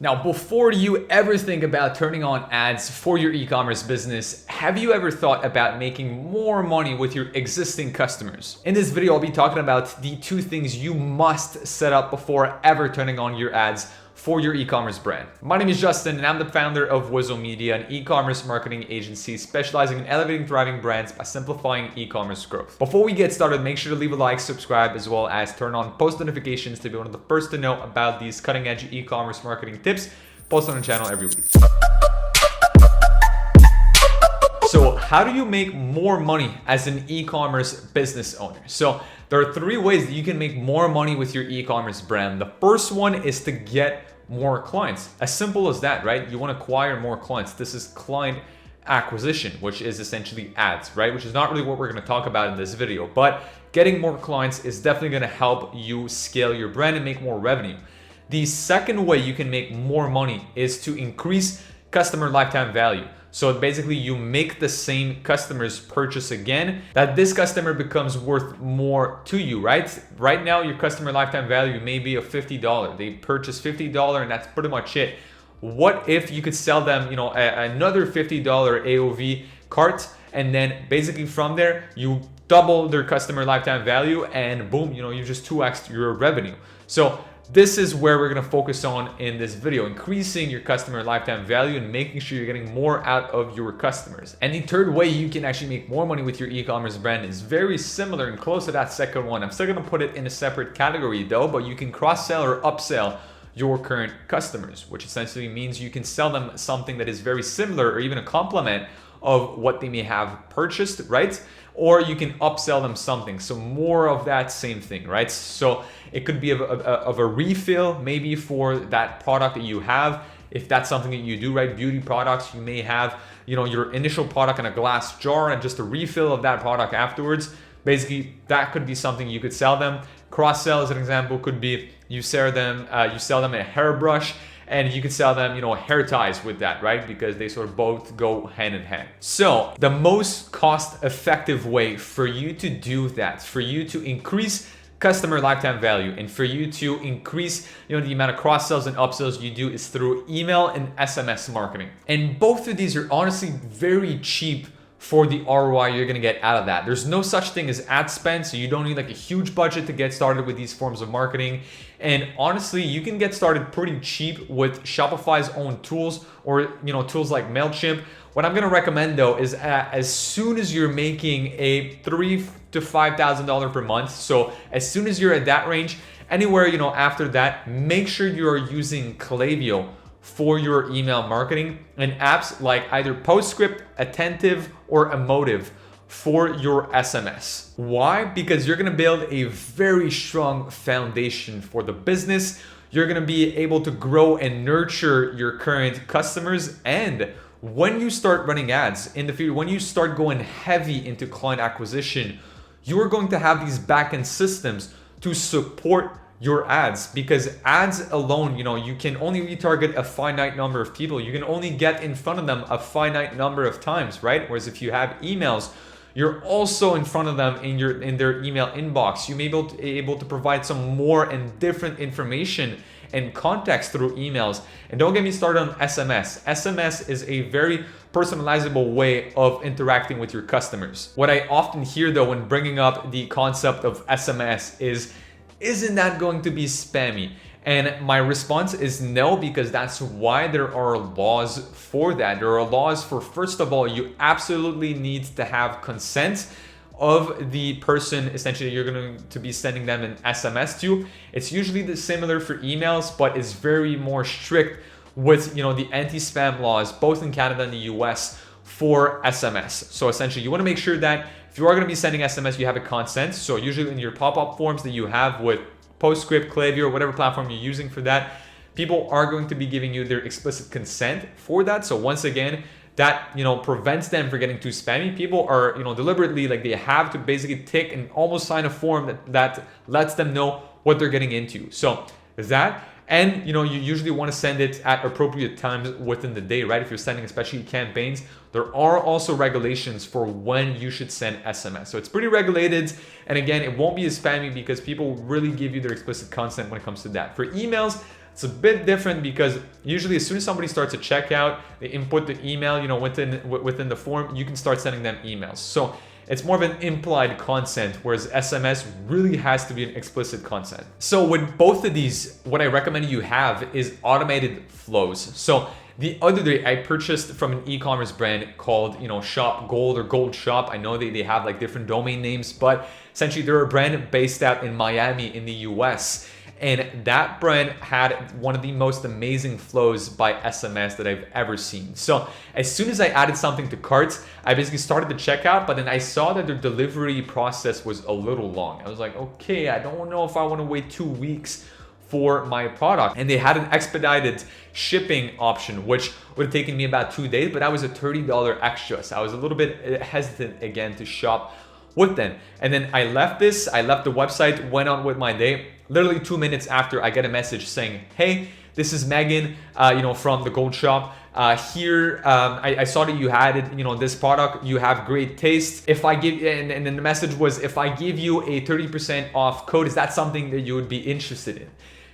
Now, before you ever think about turning on ads for your e-commerce business, have you ever thought about making more money with your existing customers? In this video, I'll be talking about the two things you must set up before ever turning on your ads for your e-commerce brand. My name is Justin, and I'm the founder of Wizo Media, an e-commerce marketing agency specializing in elevating thriving brands by simplifying e-commerce growth. Before we get started, make sure to leave a like, subscribe, as well as turn on post notifications to be one of the first to know about these cutting-edge e-commerce marketing tips posted on the channel every week. So how do you make more money as an e-commerce business owner? So there are three ways that you can make more money with your e-commerce brand. The first one is to get more clients. As simple as that, right? You want to acquire more clients. This is client acquisition, which is essentially ads, right? Which is not really what we're going to talk about in this video, but getting more clients is definitely going to help you scale your brand and make more revenue. The second way you can make more money is to increase customer lifetime value. So basically you make the same customers purchase again, that this customer becomes worth more to you, right? Right now, your customer lifetime value may be of $50. They purchase $50 and that's pretty much it. What if you could sell them, another $50 AOV cart, and then basically from there, you double their customer lifetime value and boom, you just 2x your revenue. So this is where we're going to focus on in this video, increasing your customer lifetime value and making sure you're getting more out of your customers. And the third way you can actually make more money with your e-commerce brand is very similar and close to that second one. I'm still going to put it in a separate category though, but you can cross-sell or upsell your current customers, which essentially means you can sell them something that is very similar or even a complement of what they may have purchased, right? Or you can upsell them something. So more of that same thing, right? So it could be of a refill maybe for that product that you have. If that's something that you do, right? Beauty products, you may have, your initial product in a glass jar and just a refill of that product afterwards. Basically, that could be something you could sell them. Cross-sell as an example could be you sell them a hairbrush, and you could sell them, hair ties with that, right? Because they sort of both go hand in hand. So the most cost-effective way for you to do that, for you to increase customer lifetime value and for you to increase, the amount of cross-sells and upsells you do is through email and SMS marketing. And both of these are honestly very cheap for the ROI you're gonna get out of that. There's no such thing as ad spend, so you don't need like a huge budget to get started with these forms of marketing. And honestly, you can get started pretty cheap with Shopify's own tools or tools like MailChimp. What I'm gonna recommend though is as soon as you're making a $3,000 to $5,000 per month, so as soon as you're at that range, anywhere after that, make sure you are using Klaviyo for your email marketing and apps like either Postscript, Attentive, or Emotive for your SMS. Why? Because you're gonna build a very strong foundation for the business. You're gonna be able to grow and nurture your current customers. And when you start running ads in the future, when you start going heavy into client acquisition, you are going to have these backend systems to support your ads, because ads alone, you can only retarget a finite number of people. You can only get in front of them a finite number of times, right? Whereas if you have emails, you're also in front of them in their email inbox. You may be able to provide some more and different information and context through emails. And don't get me started on SMS. SMS is a very personalizable way of interacting with your customers. What I often hear though when bringing up the concept of SMS is, isn't that going to be spammy? And my response is no, because that's why there are laws for that. There are laws for, first of all, you absolutely need to have consent of the person essentially you're going to be sending them an SMS to. It's usually similar for emails, but it's very more strict with the anti-spam laws, both in Canada and the US for SMS. So essentially you want to make sure that if you are going to be sending SMS, you have a consent. So usually in your pop-up forms that you have with Postscript, Klaviyo, or whatever platform you're using for that, people are going to be giving you their explicit consent for that. So once again, that prevents them from getting too spammy. People are deliberately, like, they have to basically tick and almost sign a form that lets them know what they're getting into. So that. And you usually want to send it at appropriate times within the day, right? If you're sending especially campaigns, there are also regulations for when you should send SMS. So it's pretty regulated. And again, it won't be as spammy because people really give you their explicit consent when it comes to that. For emails, It's a bit different because usually as soon as somebody starts a checkout, they input the email, within the form, you can start sending them emails. So it's more of an implied consent, whereas SMS really has to be an explicit consent. So with both of these, what I recommend you have is automated flows. So the other day I purchased from an e-commerce brand called, Shop Gold or Gold Shop. I know they have like different domain names, but essentially they're a brand based out in Miami in the US. And that brand had one of the most amazing flows by SMS that I've ever seen. So as soon as I added something to cart, I basically started the checkout, but then I saw that their delivery process was a little long. I was like, okay, I don't know if I want to wait 2 weeks for my product. And they had an expedited shipping option, which would have taken me about 2 days, but that was a $30 extra. So I was a little bit hesitant again to shop with them. And then I left the website, went on with my day. Literally 2 minutes after, I get a message saying, hey, this is Megan, from the Gold Shop. I saw that you had this product. You have great taste. If I give, and then the message was, if I give you a 30% off code, is that something that you would be interested in?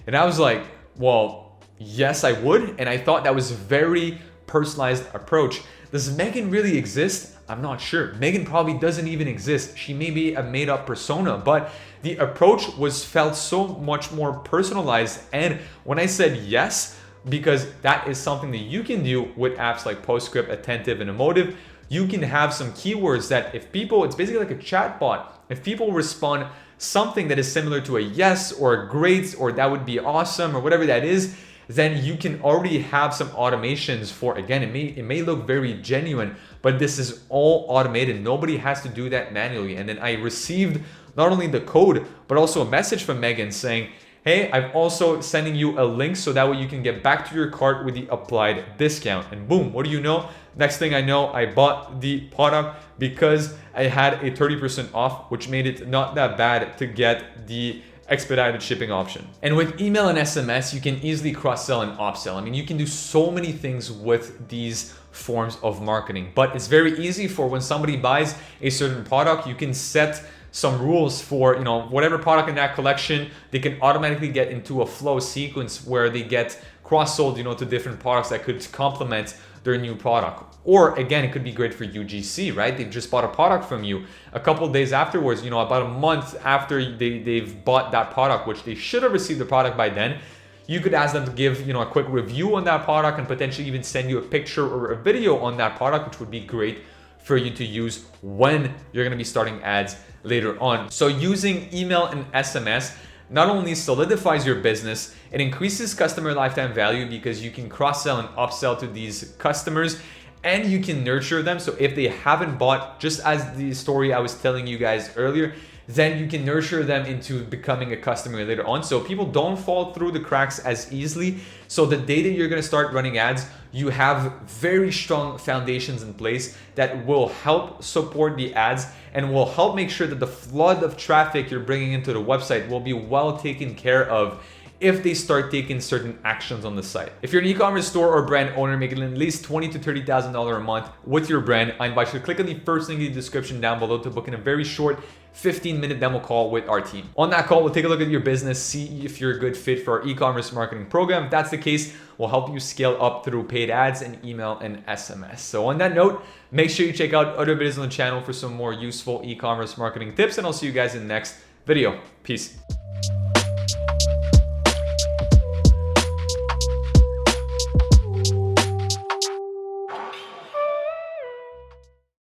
And I was like, well, yes, I would. And I thought that was a very personalized approach. Does Megan really exist? I'm not sure. Megan probably doesn't even exist. She may be a made up persona, but the approach felt so much more personalized. And when I said yes, because that is something that you can do with apps like PostScript, Attentive, and Emotive, you can have some keywords that it's basically like a chat bot. If people respond something that is similar to a yes or a great or that would be awesome or whatever that is, then you can already have some automations for, again, it may look very genuine, but this is all automated. Nobody has to do that manually. And then I received not only the code, but also a message from Megan saying, hey, I'm also sending you a link so that way you can get back to your cart with the applied discount. And boom, what do you know? Next thing I know, I bought the product because I had a 30% off, which made it not that bad to get the expedited shipping option. And with email and SMS, you can easily cross-sell and upsell. I mean, you can do so many things with these forms of marketing, but it's very easy for when somebody buys a certain product, you can set some rules for, whatever product in that collection, they can automatically get into a flow sequence where they get cross-sold, to different products that could complement their new product. Or again, it could be great for UGC, right? They've just bought a product from you. A couple of days afterwards, about a month after they've bought that product, which they should have received the product by then, you could ask them to give, a quick review on that product and potentially even send you a picture or a video on that product, which would be great for you to use when you're gonna be starting ads later on. So using email and SMS not only solidifies your business, it increases customer lifetime value because you can cross-sell and upsell to these customers and you can nurture them. So if they haven't bought, just as the story I was telling you guys earlier, then you can nurture them into becoming a customer later on. So people don't fall through the cracks as easily. So the day that you're gonna start running ads, you have very strong foundations in place that will help support the ads and will help make sure that the flood of traffic you're bringing into the website will be well taken care of if they start taking certain actions on the site. If you're an e-commerce store or brand owner making at least $20,000 to $30,000 a month with your brand, I invite you to click on the first link in the description down below to book in a very short 15-minute demo call with our team. On that call, we'll take a look at your business, see if you're a good fit for our e-commerce marketing program. If that's the case, we'll help you scale up through paid ads and email and SMS. So on that note, make sure you check out other videos on the channel for some more useful e-commerce marketing tips, and I'll see you guys in the next video. Peace.